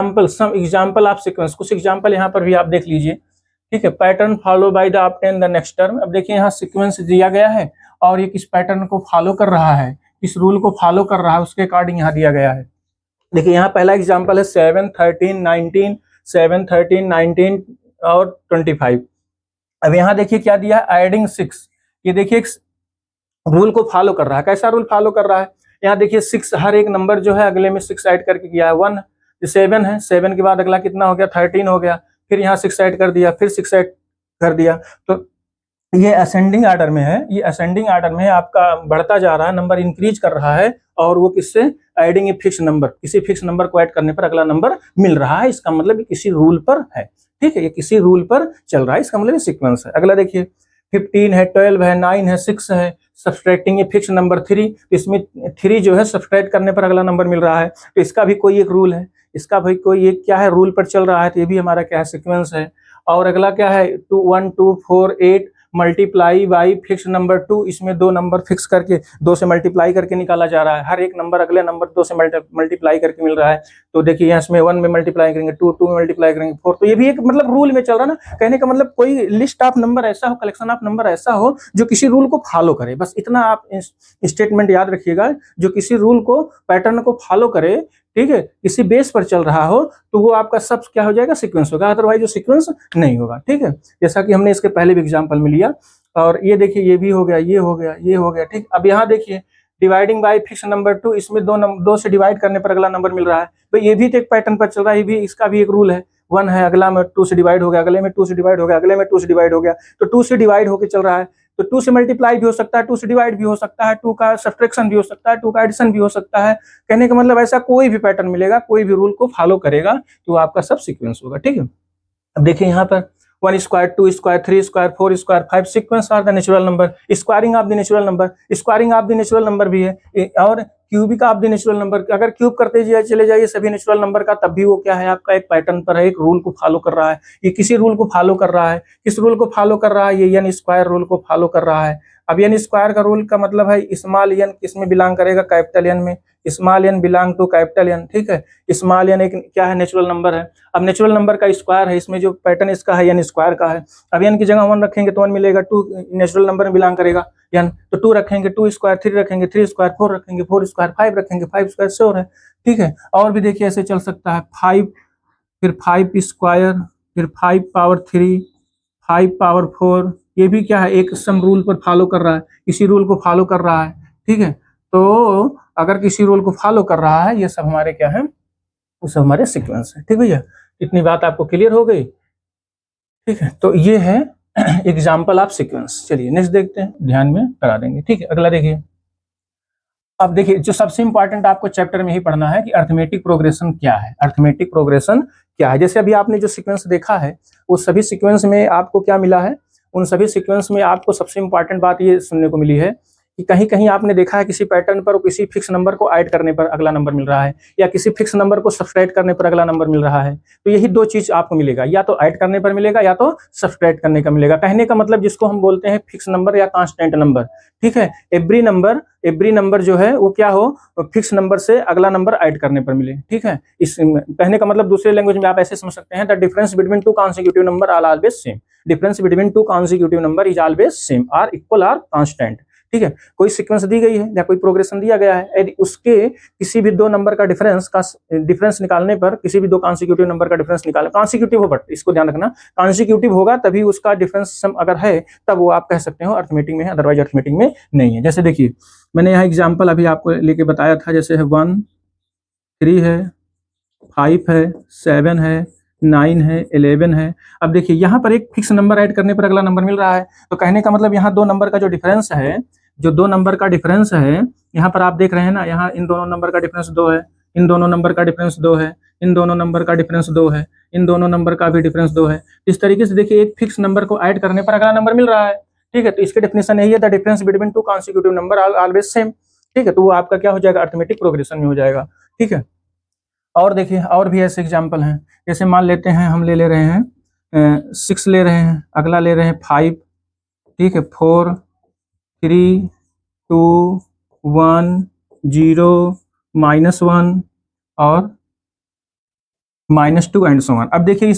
Some example of sequence, कुछ example यहाँ पर भी आप देख लीजिए, ठीक है। Pattern follow by the obtain the next term. अब देखिए यहाँ सीक्वेंस दिया गया है और ये किस पैटर्न को फॉलो कर रहा है, किस रूल को फॉलो कर रहा है, उसके अकॉर्डिंग यहाँ दिया गया है। देखिए यहाँ पहला एग्जाम्पल है 7, 13, 19, 7, 13, 19 और 25। अब यहाँ देखिए क्या दिया है, एडिंग 6। ये देखिए रूल को फॉलो कर रहा है। कैसा रूल फॉलो कर रहा है, यहाँ देखिए 6, हर एक नंबर जो है अगले में 6 ऐड करके किया है। 1 7 है, 7 के बाद अगला कितना हो गया, 13 हो गया, फिर यहाँ 6 ऐड कर दिया, फिर 6 ऐड कर दिया। तो ये असेंडिंग ऑर्डर में है, ये असेंडिंग ऑर्डर में आपका बढ़ता जा रहा है, नंबर इंक्रीज कर रहा है। और वो किससे, एडिंग ए फिक्स नंबर, किसी फिक्स नंबर को ऐड करने पर अगला नंबर मिल रहा है। इसका मतलब ये किसी रूल पर है, ठीक है, ये किसी रूल पर चल रहा है, इसका मतलब ये सीक्वेंस है। अगला देखिए 15 है, 12 है, 9 है, 6 है, सब्सट्रैक्टिंग ए फिक्स नंबर 3, इसमें 3 जो है सब्सट्रैक्ट करने पर अगला नंबर मिल रहा है। तो इसका भी कोई एक रूल है, इसका भाई कोई एक क्या है, रूल पर चल रहा है, तो ये भी हमारा क्या है, सीक्वेंस है। और अगला क्या है, 2 1 2 4 8 मल्टीप्लाई बाई फिक्स नंबर 2, इसमें 2 नंबर फिक्स करके 2 से मल्टीप्लाई करके निकाला जा रहा है। हर एक नंबर अगले नंबर 2 से मल्टीप्लाई करके मिल रहा है। तो देखिए यहाँ इसमें 1 में मल्टीप्लाई करेंगे, 2 में मल्टीप्लाई करेंगे 4। तो ये भी एक मतलब रूल में चल रहा है ना। कहने का मतलब कोई लिस्ट ऑफ नंबर ऐसा हो, कलेक्शन ऑफ नंबर ऐसा हो जो किसी रूल को फॉलो करे। बस इतना आप स्टेटमेंट याद रखिएगा, जो किसी रूल को, पैटर्न को फॉलो करे, ठीक है, किसी बेस पर चल रहा हो, तो वो आपका सब क्या हो जाएगा, सीक्वेंस होगा। अदरवाइज वो सीक्वेंस नहीं होगा, ठीक है। जैसा कि हमने इसके पहले भी एग्जांपल में लिया। और ये देखिए ये भी हो गया, ये हो गया, ये हो गया, ठीक। अब यहाँ देखिए डिवाइडिंग बाय फिक्स नंबर 2, इसमें 2 से डिवाइड करने पर अगला नंबर मिल रहा है। तो ये भी तो एक पैटर्न पर चल रहा है, ये भी, इसका भी एक रूल है। 1 है, अगला में 2 से डिवाइड हो गया, अगले में 2 से डिवाइड हो गया, अगले में 2 से डिवाइड हो गया। तो 2 से डिवाइड होकर चल रहा है, तो 2 से मल्टीप्लाई भी हो सकता है, 2 से डिवाइड भी हो सकता है, 2 का सब्ट्रैक्शन भी हो सकता है, 2 का एडिशन भी हो सकता है। कहने का मतलब ऐसा कोई भी पैटर्न मिलेगा, कोई भी रूल को फॉलो करेगा तो आपका सब सीक्वेंस होगा, ठीक है। अब देखिए यहाँ पर 1 square, 2 square, 3 square, 4 square, 5 sequence are the natural number. Squaring of the natural number, squaring of the natural number भी है। और cubic of the natural number, अगर क्यूब करते चले जाइए सभी नेचुरल नंबर का, तब भी वो क्या है, आपका एक पैटर्न पर है, एक रूल को फॉलो कर रहा है। ये किसी रूल को फॉलो कर रहा है। किस रूल को फॉलो कर रहा है, ये एन स्क्वायर रूल को फॉलो कर रहा है। अब एन स्क्वायर का रूल का मतलब है स्मॉल एन किसमें बिलोंग करेगा, कैपिटल एन में। Small N belong to capital N, ठीक है। स्मॉल एन एक क्या है, नेचुरल नंबर है। अब नेचुरल नंबर का स्क्वायर है, इसमें जो पैटर्न इसका है एन स्क्वायर का है। अब एन की जगह 1 रखेंगे तो 1 मिलेगा, 2 नेचुरल नंबर में बिलोंग करेगा एन, तो 2 रखेंगे, 2 स्क्वायर, 3 रखेंगे, 3 स्क्वायर, 4 रखेंगे, 4 स्क्वायर, 5 रखेंगे, 5 स्क्वायर, श्योर है, ठीक है। और भी देखिए ऐसे चल सकता है, 5, फिर 5 स्क्वायर, फिर 5 पावर 3, 5 पावर 4। ये भी क्या है, एक सम रूल पर फॉलो कर रहा है, किसी रूल को फॉलो कर रहा है, ठीक है। तो अगर किसी रूल को फॉलो कर रहा है, ये सब हमारे क्या है, वो सब हमारे सीक्वेंस है, ठीक भैया। इतनी बात आपको क्लियर हो गई, ठीक है। तो ये है एग्जाम्पल ऑफ सीक्वेंस। चलिए नेक्स्ट देखते हैं, ध्यान में करा देंगे, ठीक है। अगला देखिए, अब देखिए जो सबसे इंपॉर्टेंट आपको चैप्टर में ही पढ़ना है कि अर्थमेटिक प्रोग्रेशन क्या है, अर्थमेटिक प्रोग्रेशन क्या है। जैसे अभी आपने जो सीक्वेंस देखा है, वो सभी सीक्वेंस में आपको क्या मिला है, उन सभी सीक्वेंस में आपको सबसे इंपॉर्टेंट बात ये सुनने को मिली है कि कहीं कहीं आपने देखा है किसी पैटर्न पर किसी फिक्स नंबर को ऐड करने पर अगला नंबर मिल रहा है, या किसी फिक्स नंबर को सब्सट्रैक्ट करने पर अगला नंबर मिल रहा है। तो यही 2 चीज आपको मिलेगा, या तो ऐड करने पर मिलेगा या तो सब्सट्रैक्ट करने का मिलेगा। कहने का मतलब जिसको हम बोलते हैं फिक्स नंबर या कांस्टेंट नंबर, ठीक है। एवरी नंबर जो है वो क्या हो, फिक्स नंबर से अगला नंबर ऐड करने पर मिले, ठीक है। इस कहने का मतलब दूसरे लैंग्वेज में आप ऐसे समझ सकते हैं, the difference between 2 consecutive number are always same. Difference between 2 consecutive number is always same, or equal, or constant, ठीक है। कोई सीक्वेंस दी गई है या कोई प्रोग्रेशन दिया गया है, यदि उसके किसी भी 2 नंबर का डिफरेंस निकालने पर, किसी भी 2 कॉन्सिक्यूटिव नंबर का डिफरेंस निकालना, कॉन्सिक्यूटिव हो, बट इसको ध्यान रखना कॉन्सिक्यूटिव होगा तभी उसका डिफरेंस सम अगर है तब वो आप कह सकते हो अर्थमेटिक में है, अदरवाइज अर्थमेटिक में नहीं है। जैसे देखिए मैंने यहाँ एग्जाम्पल अभी आपको लेके बताया था, जैसे है 1 3 है, 5 है, 7 है, 9 है, 11 है। अब देखिए यहाँ पर एक फिक्स नंबर ऐड करने पर अगला नंबर मिल रहा है। तो कहने का मतलब यहाँ 2 नंबर का जो डिफरेंस है, जो 2 नंबर का डिफरेंस है, यहाँ पर आप देख रहे हैं ना, यहाँ इन दोनों नंबर का डिफरेंस 2 है, इन दोनों नंबर का डिफरेंस 2 है, इन दोनों नंबर का डिफरेंस 2 है, इन दोनों नंबर का भी डिफरेंस 2 है। इस तरीके से देखिए एक फिक्स नंबर को ऐड करने पर अगला नंबर मिल रहा है, ठीक है। तो इसकी डेफिनेशन यही है, the difference between 2 consecutive number always same, ठीक है। तो वो आपका क्या हो जाएगा, अर्थमेटिक प्रोग्रेशन में हो जाएगा, ठीक है। और देखिए और भी ऐसे एग्जाम्पल हैं, जैसे मान लेते हैं हम ले रहे हैं 6 ले रहे हैं, अगला ले रहे हैं 5, ठीक है, 4 3 2 1 0 -1 और -2 एंड सो ऑन। अब देखिए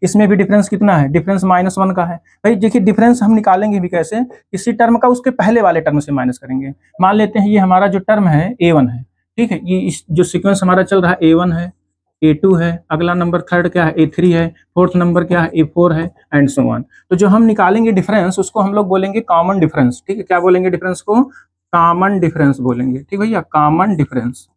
इसमें भी डिफरेंस कितना है, डिफरेंस -1 का है। भाई देखिए डिफरेंस हम निकालेंगे भी कैसे, किसी टर्म का उसके पहले वाले टर्म से माइनस करेंगे। मान लेते हैं ये हमारा जो टर्म है A1 है, ठीक है, ये इस जो सीक्वेंस हमारा चल रहा है A1 है, A2 है, अगला नंबर थर्ड क्या है A3 है, फोर्थ नंबर क्या है A4 है एंड सो ऑन। तो जो हम निकालेंगे डिफरेंस उसको हम लोग बोलेंगे कॉमन डिफरेंस, ठीक है, क्या बोलेंगे डिफरेंस को, कॉमन डिफरेंस बोलेंगे, ठीक भैया, कॉमन डिफरेंस,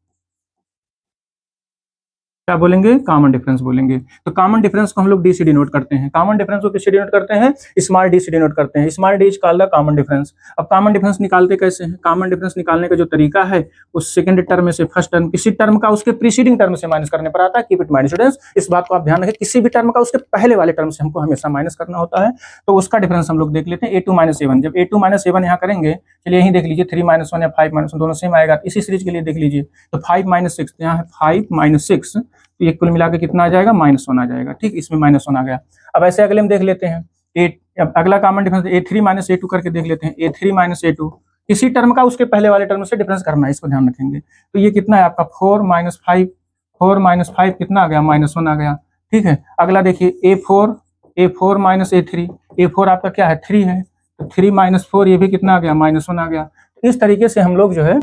क्या बोलेंगे, कॉमन डिफरेंस बोलेंगे। तो कॉमन डिफरेंस को हम लोग डी से डिनोट करते हैं, कॉमन डिफरेंस को किससे डिनोट करते हैं, स्मॉल डी से डिनोट करते हैं, small D is called the common difference. अब कॉमन डिफरेंस निकालते कैसे हैं, कॉमन डिफरेंस निकालने का जो तरीका है, उस सेकंड टर्म में से फर्स्ट टर्म, किसी टर्म का उसके प्रीसीडिंग टर्म से माइनस करने पर आता है। कीप इट माइंड स्टूडेंट्स, इस बात को आप ध्यान रखें, किसी भी टर्म का उसके पहले वाले टर्म से हमको हमेशा माइनस करना होता है। तो उसका डिफरेंस हम लोग देख लेते हैं, A2 - A1। जब A2 - A1 यहाँ करेंगे, चलिए यहीं देख लीजिए 3 - 1 या 5 - 1 दोनों सेम आएगा। इसी सीरीज के लिए देख लीजिए, तो 5 - 6, यहाँ है 5 - 6, तो ये कुल मिला के कितना आ जाएगा, -1 आ जाएगा, ठीक, इसमें -1 आ गया। अब ऐसे अगले में देख लेते हैं, अब अगला कॉमन डिफरेंस A3 - A2 करके देख लेते हैं, A3 - A2, किसी टर्म का उसके पहले वाले टर्म से डिफरेंस करना है, इसको ध्यान रखेंगे। तो ये कितना है आपका 4 - 5, 4 - 5 कितना आ गया, -1 आ गया, ठीक है। अगला देखिए A4 - A3, A4 आपका क्या है 3 है, तो 3 - 4 ये भी कितना आ गया, -1 आ गया। इस तरीके से हम लोग जो है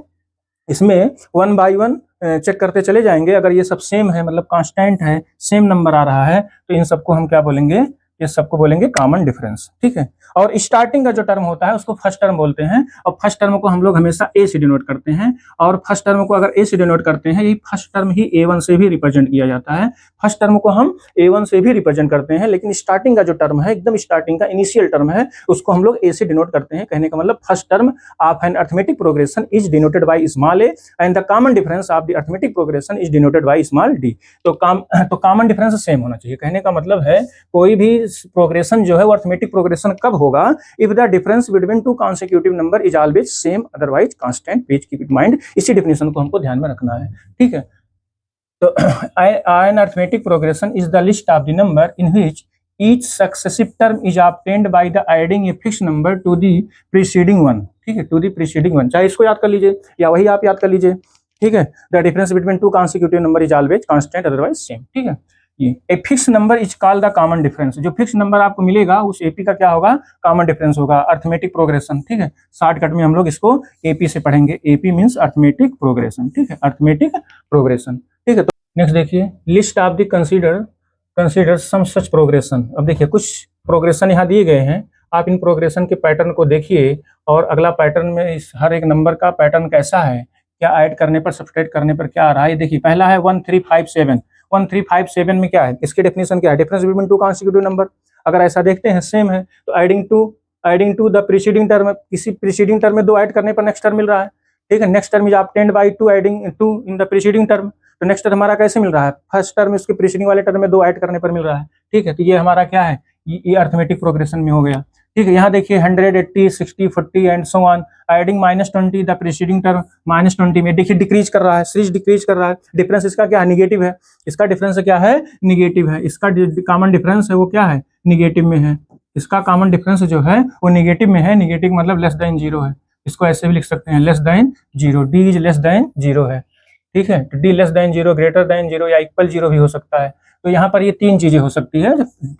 इसमें 1 बाय 1 चेक करते चले जाएंगे। अगर ये सब सेम है, मतलब कांस्टेंट है, सेम नंबर आ रहा है, तो इन सबको हम क्या बोलेंगे, ये सबको बोलेंगे कॉमन डिफरेंस, ठीक है। और स्टार्टिंग का जो टर्म होता है उसको फर्स्ट टर्म बोलते हैं, और फर्स्ट टर्म को हम लोग हमेशा ए से डिनोट करते हैं। और फर्स्ट टर्म को अगर ए से डिनोट करते हैं, यही फर्स्ट टर्म ही A1 से भी रिप्रेजेंट किया जाता है। फर्स्ट टर्म को हम A1 से भी रिप्रेजेंट करते हैं, लेकिन स्टार्टिंग का जो टर्म है, एकदम स्टार्टिंग का इनिशियल टर्म है, उसको हम लोग ए से डिनोट करते हैं। कहने का मतलब first term of an arithmetic progression is denoted by small A and the common difference of the arithmetic progression is denoted by small D. तो कॉमन डिफरेंस सेम होना चाहिए। कहने का मतलब है कोई भी प्रोग्रेशन जो है वो अरिथमेटिक प्रोग्रेशन कब होगा, if the difference between to consecutive number is always same otherwise constant. Please keep it mind, इसी डिफिनेशन को हमको ध्यान में रखना है, ठीक है। तो an arithmetic progression is the list of the number in which each successive term is obtained by the adding a fixed number to the preceding one, ठीक है, to the preceding one। चाहे इसको याद कर लीजिए या वही आप याद कर लीजिए, ठीक है। The difference between two consecutive number is always constant otherwise same, ठीक है। ये a fix number is called the common difference. जो फिक्स नंबर आपको मिलेगा उस एपी का क्या होगा, कॉमन डिफरेंस होगा, अरिथमेटिक प्रोग्रेशन, ठीक है। शॉर्टकट में हम लोग इसको एपी से पढ़ेंगे, एपी मींस अरिथमेटिक प्रोग्रेशन, ठीक है, अरिथमेटिक प्रोग्रेशन, ठीक है। तो नेक्स्ट देखिए, list of the consider some such progression. अब देखिए कुछ प्रोग्रेशन यहाँ दिए गए हैं, आप इन प्रोग्रेशन के पैटर्न को देखिए, और अगला पैटर्न में इस हर एक नंबर का पैटर्न कैसा है, क्या ऐड करने पर सब्सट्रैक्ट करने पर क्या आ रहा है। देखिए पहला है 1357, 1357 में क्या है, इसकी डेफिनेशन क्या है, difference between two consecutive number. अगर ऐसा देखते हैं सेम है, तो adding to the preceding term, किसी प्रीसीडिंग टर्म में 2 ऐड करने पर नेक्स्ट टर्म मिल रहा है, ठीक है। Next term is obtained by 2 adding 2 in the preceding term. तो नेक्स्ट टर्म हमारा कैसे मिल रहा है, फर्स्ट टर्म इसके प्रीसीडिंग वाले टर्म में 2 ऐड करने पर मिल रहा है, ठीक है। तो ये हमारा क्या है, ये अरिथमेटिक प्रोग्रेशन में हो गया, ठीक है। यहाँ देखिए 100, 80, 60, 40 and so on, adding -20 the preceding term, -20 में देखिए डिक्रीज कर रहा है, सीरीज डिक्रीज कर रहा है। डिफरेंस इसका क्या है, निगेटिव है, इसका डिफरेंस क्या है, निगेटिव है। इसका कॉमन डिफरेंस है वो क्या है, निगेटिव में है। इसका कॉमन डिफरेंस जो है वो निगेटिव में है, निगेटिव मतलब लेस देन 0 है। इसको ऐसे भी लिख सकते हैं, less than 0, D is less than 0 है, ठीक है। D less than 0, greater than 0 या इक्वल 0 भी हो सकता है। तो यहाँ पर ये 3 चीजें हो सकती है,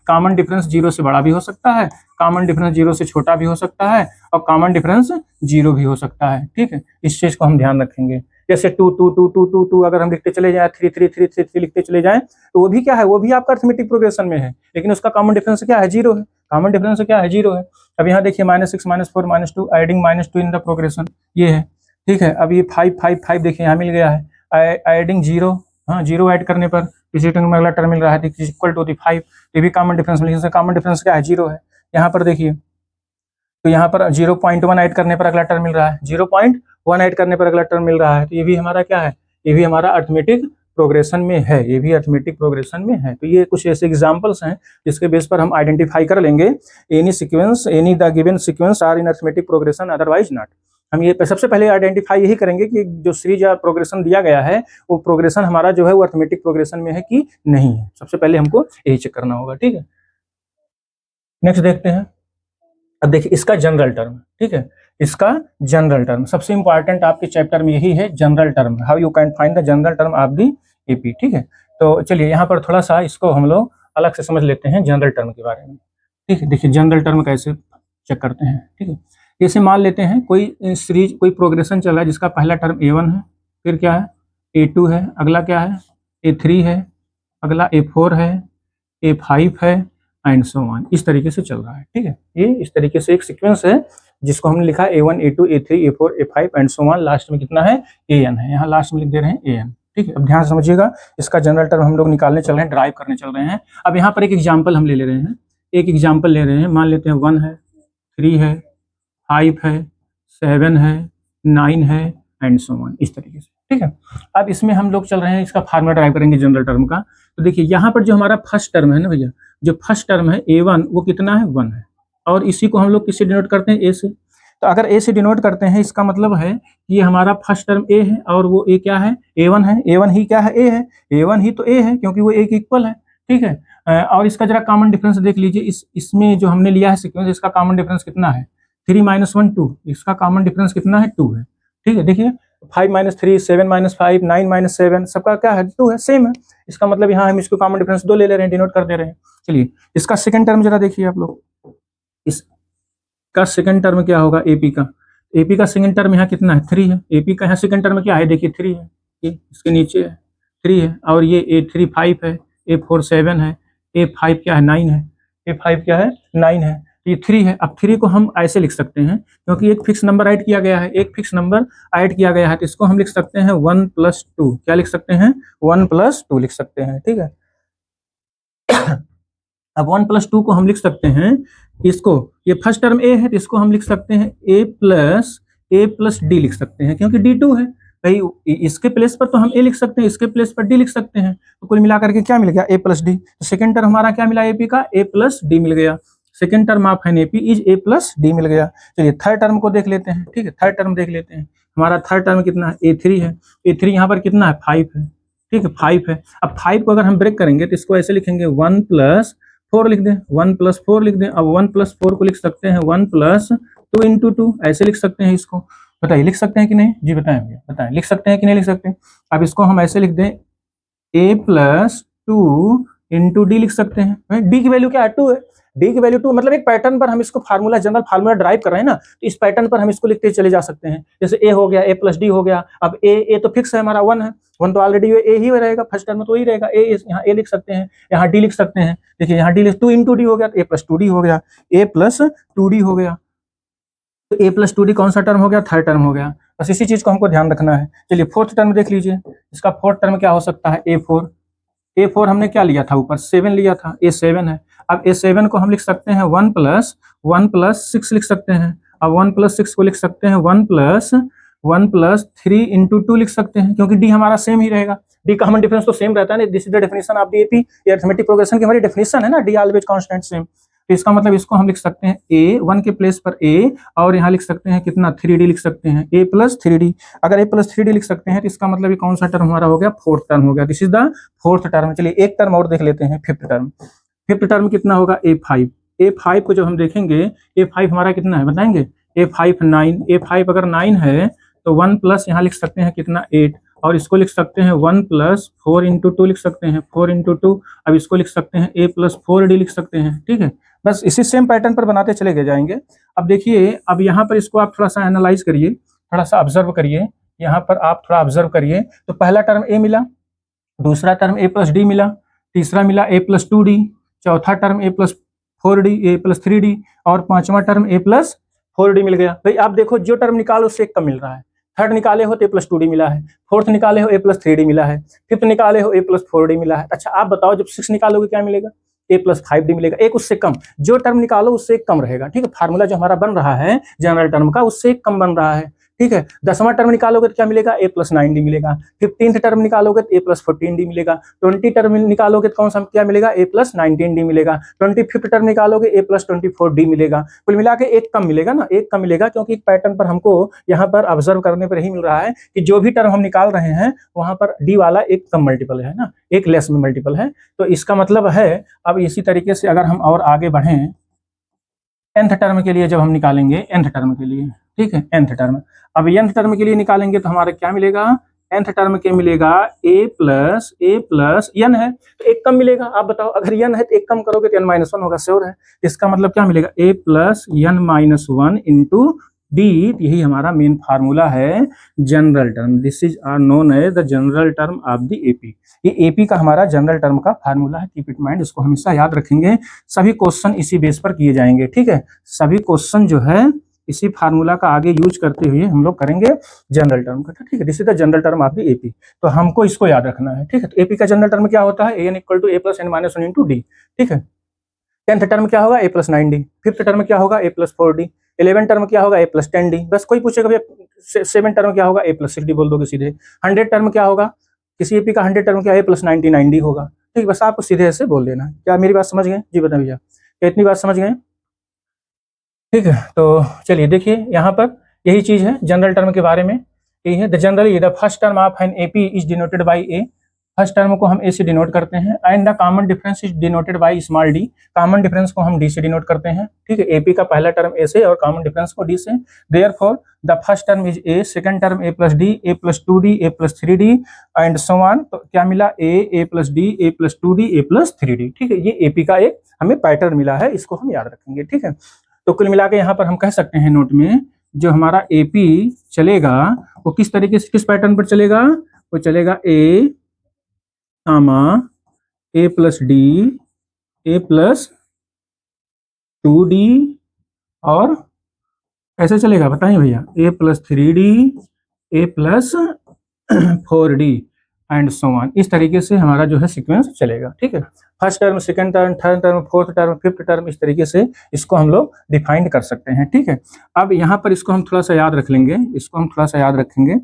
कॉमन डिफरेंस 0 से बड़ा भी हो सकता है, कॉमन डिफरेंस 0 से छोटा भी हो सकता है, और कॉमन डिफरेंस 0 भी हो सकता है, ठीक है। इस चीज को हम ध्यान रखेंगे। जैसे 2 2 2 2 2 2 अगर हम लिखते चले जाएं, 3 3 3 3 3 लिखते चले जाएं, तो वो भी क्या है, वो भी आपका अरिथमेटिक प्रोग्रेशन में है, लेकिन उसका कॉमन डिफरेंस क्या है, 0 है। कॉमन डिफरेंस क्या है, 0 है। अब यहाँ देखिए -6 -4 -2 एडिंग -2 इन द प्रोग्रेशन, ये है, ठीक है। अब ये 5 5 5 देखिए यहाँ मिल गया है, एडिंग 0, हाँ 0 ऐड करने पर किसी टर्म में अगला टर्म मिल रहा है इक्वल टू 5, ये भी कॉमन डिफरेंस मिलेगा। कॉमन डिफरेंस क्या है, 0 है। यहाँ पर देखिए, तो यहाँ पर 0.1 ऐड करने पर अगला टर्म मिल रहा है, 0.1 ऐड करने पर अगला टर्म मिल रहा है, तो ये भी हमारा क्या है, ये भी हमारा अरिथमेटिक प्रोग्रेशन में है, ये भी अरिथमेटिक प्रोग्रेशन में है। तो ये कुछ ऐसे एग्जांपल्स हैं जिसके बेस पर हम आइडेंटिफाई कर लेंगे, any sequence, any the given sequence are in arithmetic progression otherwise not. हम ये सबसे पहले आइडेंटिफाई यही करेंगे कि जो सीरीज या प्रोग्रेशन दिया गया है वो प्रोग्रेशन हमारा जो है वो अरिथमेटिक प्रोग्रेशन में है कि नहीं है, सबसे पहले हमको यही चेक करना होगा, ठीक है। नेक्स्ट देखते हैं, अब देखिए इसका जनरल टर्म, ठीक है, इसका जनरल टर्म सबसे इंपॉर्टेंट आपके चैप्टर में यही है, general term, how you can find the general term of the AP, ठीक है। तो चलिए यहाँ पर थोड़ा सा इसको हम लोग अलग से समझ लेते हैं जनरल टर्म के बारे में। ठीक है, देखिए जनरल टर्म कैसे चेक करते हैं। ठीक है, जैसे मान लेते हैं कोई सीरीज, कोई प्रोग्रेशन चल रहा है जिसका पहला टर्म A1 है, फिर क्या है A2 है, अगला क्या है A3 है, अगला A4 है, A5 है एंड सो ऑन, इस तरीके से चल रहा है। ठीक है, ये इस तरीके से एक सीक्वेंस है जिसको हमने लिखा है A1 A2 A3 A4 A5 and so on, last में कितना है AN है, यहाँ लास्ट में लिख दे रहे हैं AN। ठीक है, अब ध्यान से समझिएगा, इसका जनरल टर्म हम लोग निकालने चल रहे हैं, ड्राइव करने चल रहे हैं। अब यहाँ पर एक एग्जाम्पल हम ले रहे हैं, एक एग्जाम्पल ले रहे हैं, मान लेते हैं 1 है, 3 है, 5 है, 7 है, 9 है एंड सो ऑन, इस तरीके से। ठीक है, अब इसमें हम लोग चल रहे हैं, इसका फार्मूला ड्राइव करेंगे जनरल टर्म का। तो देखिए यहाँ पर जो हमारा फर्स्ट टर्म है ना भैया, जो फर्स्ट टर्म है A1 वो कितना है 1 है, और इसी को हम लोग किससे डिनोट करते हैं A से। तो अगर A से डिनोट करते हैं इसका मतलब है कि ये हमारा फर्स्ट टर्म A है और वो A क्या है A1 है, A1 ही क्या है A है, A1 ही तो A है क्योंकि वो A के इक्वल है। ठीक है, और इसका जरा कॉमन डिफरेंस देख लीजिए, इसमें जो हमने लिया है सीक्वेंस, इसका कॉमन डिफरेंस कितना है 3 - 1 2, इसका कॉमन डिफरेंस कितना है 2 है। ठीक है, देखिए 5 - 3 7 - 5 9 - 7 सबका क्या है 2 है, सेम है। इसका मतलब यहाँ हम इसको कॉमन डिफरेंस 2 ले ले रहे हैं, डिनोट कर दे रहे हैं। चलिए इसका सेकंड टर्म जरा देखिए आप लोग, इसका सेकंड टर्म क्या होगा AP का, AP का सेकंड टर्म यहाँ कितना है 3 है, AP का यहाँ सेकंड टर्म क्या है देखिए 3 है, ये इसके नीचे है 3 है, और ये A3 5 है, A4 7 है, A5 क्या है 9 है, A5 क्या है 9 है, ये 3 है। अब 3 को हम ऐसे लिख सकते हैं क्योंकि एक फिक्स नंबर ऐड किया गया है, एक फिक्स नंबर ऐड किया गया है, तो इसको हम लिख सकते हैं 1 + 2, क्या लिख सकते हैं 1 + 2 लिख सकते हैं। ठीक है, अब 1 + 2 को हम लिख सकते हैं, इसको, ये फर्स्ट टर्म A है तो इसको हम लिख सकते हैं A + D लिख सकते हैं क्योंकि D2 है भाई, इसके प्लेस पर तो हम A लिख सकते हैं, इसके प्लेस पर D लिख सकते हैं, तो कुल मिलाकर के क्या मिल गया A + D। तो सेकंड टर्म हमारा क्या मिला AP का A + D मिल गया, second term of an AP is A + D मिल गया। चलिए थर्ड टर्म को देख लेते हैं। ठीक है, थर्ड टर्म देख लेते हैं, हमारा थर्ड टर्म कितना है A3 है, A3 यहाँ पर कितना है 5 है। ठीक है 5 है, अब 5 को अगर हम ब्रेक करेंगे तो इसको ऐसे लिखेंगे 1 + 4 लिख दें, 1 + 4 लिख दें। अब 1 + 4 को लिख सकते हैं 1 + 2 × 2, ऐसे लिख सकते हैं इसको, बताइए लिख सकते हैं कि नहीं जी, बताएं भैया, बताएं लिख सकते हैं कि नहीं लिख सकते। अब इसको हम ऐसे लिख दें A + 2 × D लिख सकते हैं। D की वैल्यू क्या है 2 है, D की वैल्यू 2, मतलब एक पैटर्न पर हम इसको फार्मूला, जनरल फार्मूला ड्राइव कर रहे हैं ना, तो इस पैटर्न पर हम इसको लिखते चले जा सकते हैं। जैसे A हो गया, A + D हो गया, अब A तो फिक्स है हमारा 1 है, 1 तो ऑलरेडी A ही रहेगा, फर्स्ट टर्म में तो वही रहेगा A, यहाँ A लिख सकते हैं, यहाँ D लिख सकते हैं। देखिए यहाँ D 2 × D हो गया तो A + 2D हो गया, A + 2D हो गया, तो A + 2D कौन सा टर्म हो गया, थर्ड टर्म हो गया। बस इसी चीज को हमको ध्यान रखना है। चलिए फोर्थ टर्म देख लीजिए, इसका फोर्थ टर्म क्या हो सकता है A4, A4 हमने क्या लिया था ऊपर 7 लिया था, A7 है। अब A7 को हम लिख सकते हैं 1 + 6 लिख सकते हैं। अब 1 + 6 को लिख सकते हैं 1 + 3 × 2 लिख सकते हैं क्योंकि D हमारा सेम ही रहेगा, D का कॉमन डिफरेंस तो सेम रहता है ना, this is the definition of the AP, ये अरिथमेटिक प्रोग्रेशन की हमारी डेफिनेशन है ना, D ऑलवेज कांस्टेंट सेम। तो इसका मतलब इसको हम लिख सकते हैं A 1 के प्लेस पर A, और यहाँ लिख सकते हैं कितना 3D लिख सकते हैं, A + 3D। अगर A + 3D लिख सकते हैं तो इसका मतलब ये कौन सा टर्म हमारा हो गया, फोर्थ टर्म हो गया, this is the fourth term. चलिए एक टर्म और देख लेते हैं, फिफ्थ टर्म। फिफ्थ टर्म कितना होगा A5, A5 को जब हम देखेंगे A5 हमारा कितना है बताएंगे, A5 9, A5 अगर 9 है तो 1 प्लस यहाँ लिख सकते हैं कितना 8, और इसको लिख सकते हैं 1 + 4 × 2 लिख सकते हैं, 4 × 2। अब इसको लिख सकते हैं A + 4D लिख सकते हैं। ठीक है, बस इसी सेम पैटर्न पर बनाते चले गए जाएंगे। अब देखिए, अब यहाँ पर इसको आप थोड़ा सा एनालाइज करिए, थोड़ा सा ऑब्जर्व करिए, यहाँ पर आप थोड़ा ऑब्जर्व करिए। तो पहला टर्म A मिला, दूसरा टर्म A + D मिला, तीसरा मिला A + 2D, चौथा term A + 4D, A + 3D, और पांचवा टर्म A + 4D मिल गया। भाई आप देखो, जो टर्म निकालो उससे एक कम मिल रहा है। थर्ड निकाले हो तो A + 2D मिला है, फोर्थ निकाले हो A + 3D मिला है, फिफ्थ निकाले हो A + 4D मिला है। अच्छा आप बताओ, जब 6 निकालोगे क्या मिलेगा, A + 5D मिलेगा, एक उससे कम। जो टर्म निकालो उससे एक कम रहेगा। ठीक है, फार्मूला जो हमारा बन रहा है जनरल टर्म का उससे एक कम बन रहा है। ठीक है, 10वां टर्म निकालोगे तो क्या मिलेगा, A + 9D मिलेगा। 15th टर्म निकालोगे तो A + 14D मिलेगा। 20 टर्म निकालोगे तो कौन सा क्या मिलेगा, A + 19D मिलेगा। 25th टर्म निकालोगे A + 24D मिलेगा। कुल मिला के एक कम मिलेगा ना, एक कम मिलेगा, क्योंकि एक पैटर्न पर हमको यहाँ पर ऑब्जर्व करने पर यही मिल रहा है कि जो भी टर्म हम निकाल रहे हैं वहां पर D वाला एक कम मल्टीपल है ना, एक लेस में मल्टीपल है। तो इसका मतलब है, अब इसी तरीके से अगर हम और आगे बढ़ें, nth टर्म के लिए जब हम निकालेंगे, nth टर्म के लिए, ठीक है nth टर्म, अब nth टर्म के लिए निकालेंगे तो हमारा क्या मिलेगा, nth टर्म क्या मिलेगा, a प्लस n है तो एक कम मिलेगा। आप बताओ, अगर n है तो एक कम करोगे तो n माइनस वन होगा, श्योर है। इसका मतलब क्या मिलेगा, a plus n minus one into D. यही हमारा मेन फार्मूला है general term. This is are known as the general term of the AP. ये एपी का हमारा जनरल टर्म का फार्मूला है, कीप इट माइंड, इसको हमेशा याद रखेंगे। सभी क्वेश्चन इसी बेस पर किए जाएंगे, ठीक है। सभी क्वेश्चन जो है इसी फार्मूला का आगे यूज करते हुए हम लोग करेंगे जनरल टर्म का, ठीक है। This is the general term of the AP, तो हमको इसको याद रखना है, ठीक है। तो एपी का जनरल टर्म क्या होता है, N equal to A plus N minus one into D, ठीक है। 10th टर्म क्या होगा, ए प्लस 9d। 5th टर्म क्या होगा, ए प्लस 4d। 11th टर्म क्या होगा, ए प्लस 10d। बस कोई पूछेगा भैया 7th टर्म क्या होगा, ए प्लस 6d बोल दोगे सीधे। 100 टर्म क्या होगा, किसी एपी का 100 टर्म क्या, ए प्लस 99d होगा, ठीक। बस आपको सीधे ऐसे बोल देना। क्या मेरी बात समझ गए जी, बताइए भैया, क्या इतनी बात समझ गए, ठीक है। तो चलिए देखिए यहाँ पर यही चीज है जनरल टर्म के बारे में, यही है the generally the first term of an AP is denoted bye A. First term को हम ए से डिनोट करते हैं, and the common difference is denoted by small D. Common difference को हम डी से डिनोट करते हैं, ठीक है। एपी का पहला टर्म ए से और कॉमन डिफरेंस को डी से। Therefore the first term is a, second term A plus D, A plus 2d, A plus 3d and so on. तो क्या मिला, ए plus D, A plus 2d, A plus 3d, ठीक है। ये AP का एक हमें पैटर्न मिला है, इसको हम याद रखेंगे, ठीक है। तो कुल मिला के यहाँ पर हम कह सकते हैं नोट में, जो हमारा एपी चलेगा वो किस तरीके से, किस पैटर्न पर चलेगा, वो चलेगा A comma A plus D, A plus 2d और कैसे चलेगा बताइए भैया, A plus 3d, A plus 4d and so on. इस तरीके से हमारा जो है सीक्वेंस चलेगा, ठीक है। First term, second term, third term, fourth term, fifth term, इस तरीके से इसको हम लोग डिफाइन कर सकते हैं, ठीक है। अब यहाँ पर इसको हम थोड़ा सा याद रख लेंगे, इसको हम थोड़ा सा याद रखेंगे।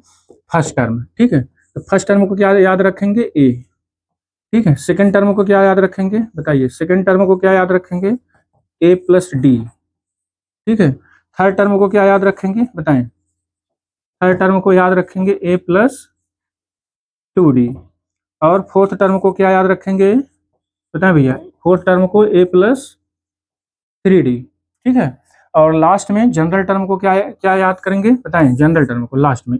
फर्स्ट टर्म, ठीक है, तो फर्स्ट टर्म को क्या याद रखेंगे, ए, ठीक है। सेकंड टर्म को क्या याद रखेंगे बताइए, सेकंड टर्म को क्या याद रखेंगे, ए प्लस डी, ठीक है। थर्ड टर्म को क्या याद रखेंगे बताएं, थर्ड टर्म को याद रखेंगे ए प्लस 2d और फोर्थ टर्म को क्या याद रखेंगे बताएं भैया, फोर्थ टर्म को ए प्लस 3d, ठीक है। और लास्ट में जनरल टर्म को क्या क्या याद करेंगे बताएं, जनरल टर्म को लास्ट में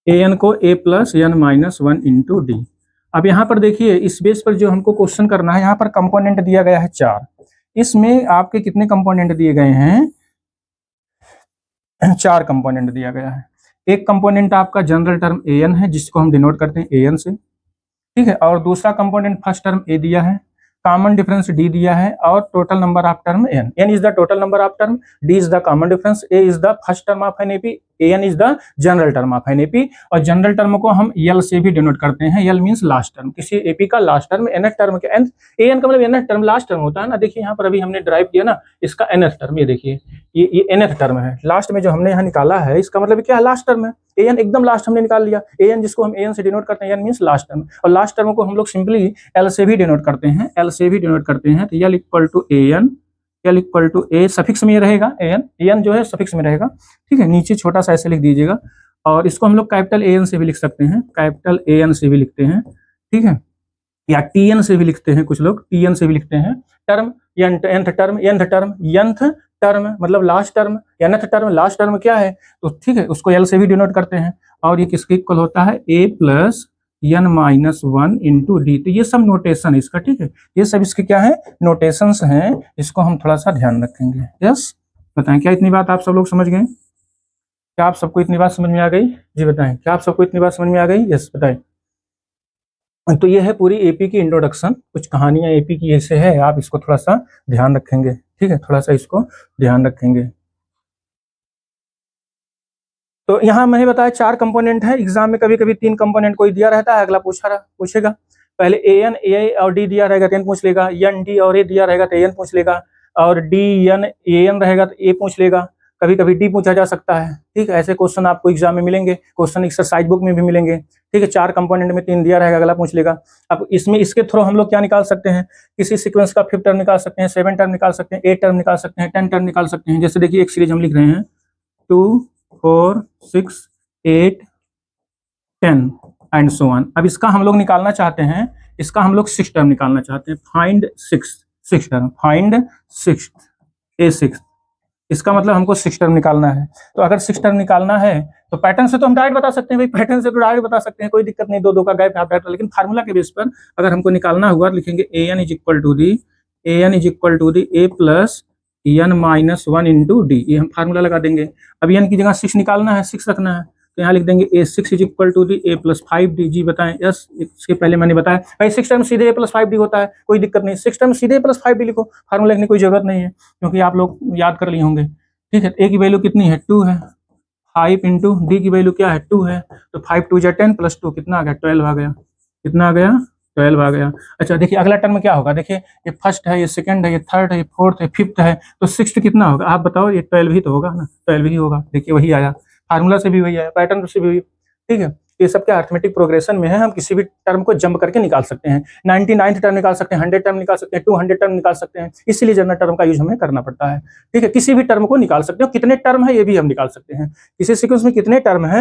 एन को A plus N minus one into D. अब यहाँ पर देखिए इस बेस पर जो हमको क्वेश्चन करना है, यहाँ पर कंपोनेंट दिया गया है 4। इसमें आपके कितने कंपोनेंट दिए गए हैं, 4 कंपोनेंट दिया गया है। एक कंपोनेंट आपका जनरल टर्म ए एन है, जिसको हम डिनोट करते हैं ए एन से, ठीक है। और दूसरा कंपोनेंट फर्स्ट टर्म ए दिया है, कॉमन डिफरेंस डी दिया है और total number of term N. N is the total number of term, D is the common difference, A is the first term of an AP, N is the general term of an AP. और general term को हम L से भी denote करते हैं, L means last term, किसी AP का last term. Nth term के एन, एन का मतलब एनथ टर्म लास्ट टर्म होता है ना। देखिए यहाँ पर अभी हमने ड्राइव किया ना, इसका एनथ टर्म, ये देखिए ये एनथ टर्म है, लास्ट में जो हमने यहाँ निकाला है इसका मतलब क्या है, लास्ट टर्म है। एन एकदम लास्ट हमने निकाल लिया, एन जिसको हम एन से डिनोट करते हैं, एन मींस लास्ट टर्म। और लास्ट टर्म को हम लोग सिंपली एल से भी डिनोट करते हैं, एल से भी डिनोट करते हैं। तो L equal to A N, L equal to A suffix में रहेगा, एन, एन जो है सफिक्स में रहेगा, ठीक है। नीचे छोटा सा ऐसे लिख दीजिएगा। और इसको हम लोग कैपिटल ए एन से भी लिख सकते हैं, कैपिटल ए एन से भी लिखते हैं, ठीक है। या टी एन से भी लिखते हैं, कुछ लोग टी एन से भी लिखते हैं। Term, nth term, nth term, nth term मतलब last term, nth term last term क्या है, तो ठीक है उसको एल से भी डिनोट करते हैं। और ये किसके इक्वल होता है, A plus N minus one into D. तो ये सब नोटेशन है इसका, ठीक है। ये सब इसके क्या है, नोटेशंस हैं, इसको हम थोड़ा सा ध्यान रखेंगे। यस, बताएं क्या इतनी बात आप सब लोग समझ गए, क्या आप सबको इतनी बात समझ में आ गई जी, बताएं क्या आप सबको इतनी बात समझ में आ गई, यस बताएं। तो ये है पूरी एपी की इंट्रोडक्शन, कुछ कहानियां एपी की ऐसे है, आप इसको थोड़ा सा ध्यान रखेंगे, ठीक है, थोड़ा सा इसको ध्यान रखेंगे। तो यहाँ मैंने बताया 4 कंपोनेंट है, एग्जाम में कभी कभी 3 कंपोनेंट कोई दिया रहता है, अगला पूछेगा। पहले ए एन, ए और डी दिया रहेगा तो एन पूछ लेगा, एन डी और ए दिया रहेगा तो एन पूछ लेगा, और डी एन ए एन रहेगा तो ए पूछ लेगा, कभी कभी डी पूछा जा सकता है, ठीक है। ऐसे क्वेश्चन आपको एग्जाम में मिलेंगे, क्वेश्चन एक्सरसाइज बुक में भी मिलेंगे, ठीक है। 4 कंपोनेंट में 3 दिया रहेगा, अगला पूछ लेगा। अब इसमें इसके थ्रू हम लोग क्या निकाल सकते हैं, किसी सीक्वेंस का 5th टर्म निकाल सकते हैं, 7th टर्म निकाल सकते हैं, 8th टर्म निकाल सकते हैं, 10th टर्म निकाल सकते हैं। जैसे देखिए एक सीरीज हम लिख रहे हैं 2, 4, 6, 8, 10 एंड सो ऑन। अब इसका हम लोग निकालना चाहते हैं, इसका हम लोग 6th टर्म निकालना चाहते हैं, find 6th term, find 6th, ए 6th, इसका मतलब हमको 6 टर्म निकालना है। तो अगर 6 टर्म निकालना है तो पैटर्न से तो हम डायरेक्ट बता सकते हैं भाई, पैटर्न से तो डायरेक्ट बता सकते हैं, कोई दिक्कत नहीं, 2 2 का गैप यहाँ पे, लेकिन फार्मूला के बेस पर अगर हमको निकालना हुआ लिखेंगे an is equal to the a plus n minus 1 into D, ये हम फार्मूला लगा देंगे। अब n की जगह 6 निकालना है, 6 रखना है, तो यहाँ लिख देंगे a6 is equal to the a plus 5d। जी बताएं यस, इसके पहले मैंने बताया भाई 6 टाइम सीधे a प्लस 5d होता है, कोई दिक्कत नहीं, 6 टाइम सीधे a प्लस 5d लिखो, फार्मूला लिखने की कोई जरूरत नहीं है क्योंकि आप लोग याद कर लिए होंगे। ठीक है, a की वैल्यू कितनी है 2 है, 5 इंटू डी की वैल्यू क्या है 2 है, तो 5 2 जा 10 प्लस 2 कितना आ गया 12 आ गया, कितना आ गया 12 आ गया। अच्छा देखिए अगला टर्म क्या होगा, देखिए ये फर्स्ट है, ये सेकंड है, ये थर्ड है, ये फोर्थ है, फिफ्थ है, तो सिक्स्थ कितना होगा आप बताओ, ये 12 ही तो होगा ना, 12 ही होगा। देखिए वही आया, फार्मूला से भी वही आया, पैटर्न से भी वही। ठीक है, ये सब क्या अर्थमेटिक प्रोग्रेशन में है, हम किसी भी टर्म को जंप करके निकाल सकते हैं, 99th टर्म निकाल सकते हैं, 100 टर्म निकाल सकते हैं, 200 टर्म निकाल सकते हैं, इसीलिए जनरल टर्म का यूज हमें करना पड़ता है। ठीक है, किसी भी टर्म को निकाल सकते हो, कितने टर्म है ये भी हम निकाल सकते हैं, किसी सीक्वेंस में कितने टर्म है